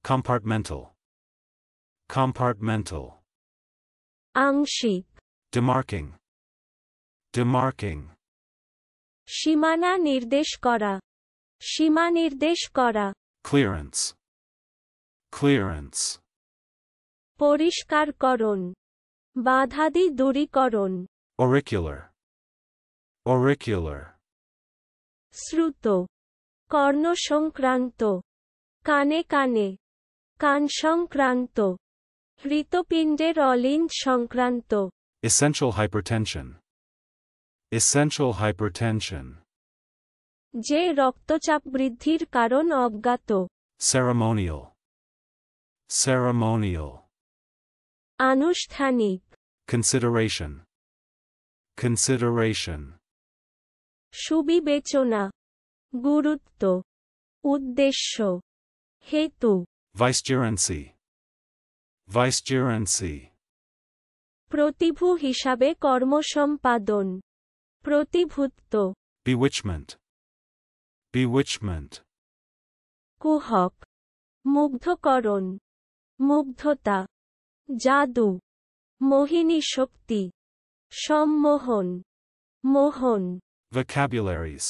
Compartmental. Compartmental. আংশিক, Demarking. Demarking. সীমানা নির্দেশ করা, সীমা নির্দেশ করা। Clearance. Clearance. পরিষ্কারকরণ, বাধাদি দূরীকরণ। Auricular. Auricular. শ্রুত, কর্ণ সংক্রান্ত, কানে কানে, কান সংক্রান্ত। হৃৎপিণ্ডের অলিন্দ সংক্রান্ত। Essential hypertension. Essential hypertension. যে রক্তচাপ বৃদ্ধির কারণ অজ্ঞাত। Ceremonial. Ceremonial. আনুষ্ঠানিক, Consideration. Consideration. সুবিবেচনা, গুরুত্ব, উদ্দেশ্য, হেতু। Vicegerency. Vicegerency. প্রতিভু হিসাবে কর্মসম্পাদন, প্রতিভূত্ব। Bewitchment. Bewitchment. কুহক, মুগ্ধকরণ, মুগ্ধতা, জাদু, মোহিনী শক্তি, সম্মোহন, মোহন। Vocabularies.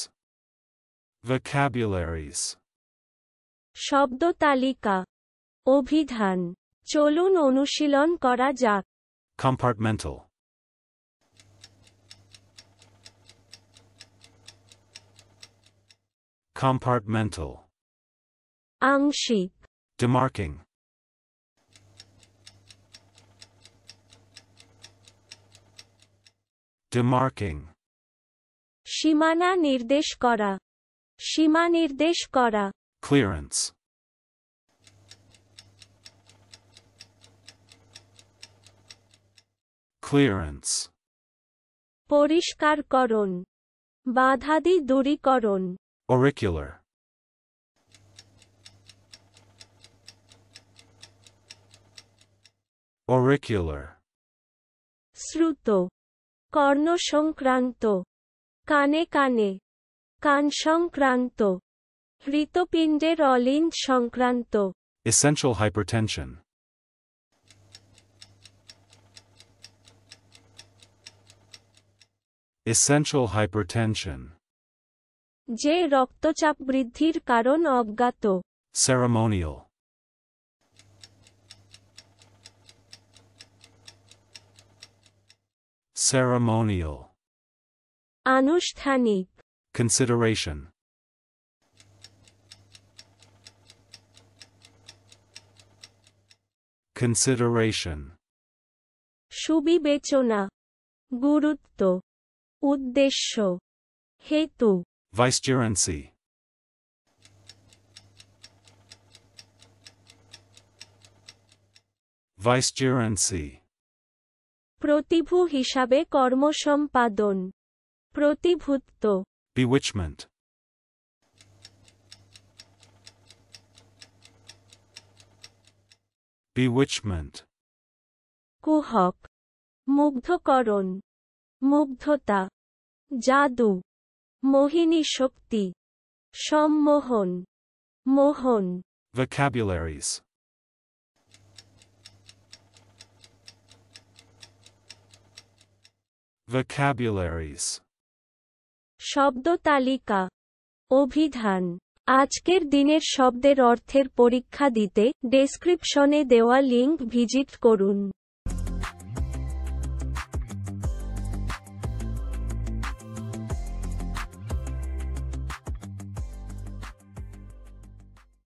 Vocabularies. শব্দতালিকা, অভিধান। চলুন অনুশীলন করা যাক। Compartmental. Compartmental. আংশিক, Demarking. Demarking. সীমানা নির্দেশ করা, সীমা নির্দেশ করা। Clearance. Clearance. পরিষ্কারকরণ, বাধাদি দূরীকরণ। Auricular. Auricular. শ্রুত, কর্ণ সংক্রান্ত, কানে কানে, কান সংক্রান্ত। হৃৎপিণ্ডের অলিন্দ সংক্রান্ত। Essential hypertension. Essential hypertension. যে রক্তচাপ বৃদ্ধির কারণ অজ্ঞাত। Ceremonial. Ceremonial. আনুষ্ঠানিক, Consideration. Consideration. সুবিবেচনা, গুরুত্ব, উদ্দেশ্য, হেতু। Vicegerency. Vicegerency. প্রতিভু হিসাবে কর্মসম্পাদন, প্রতিভূত্ব। Bewitchment. Bewitchment. কুহক, মুগ্ধকরণ, মুগ্ধতা, জাদু, মোহিনী শক্তি, সম্মোহন, মোহন। Vocabularies. Vocabularies. শব্দতালিকা, অভিধান। আজকের দিনের শব্দের অর্থের পরীক্ষা দিতে ডেসক্রিপশনে দেওয়া লিংক ভিজিট করুন।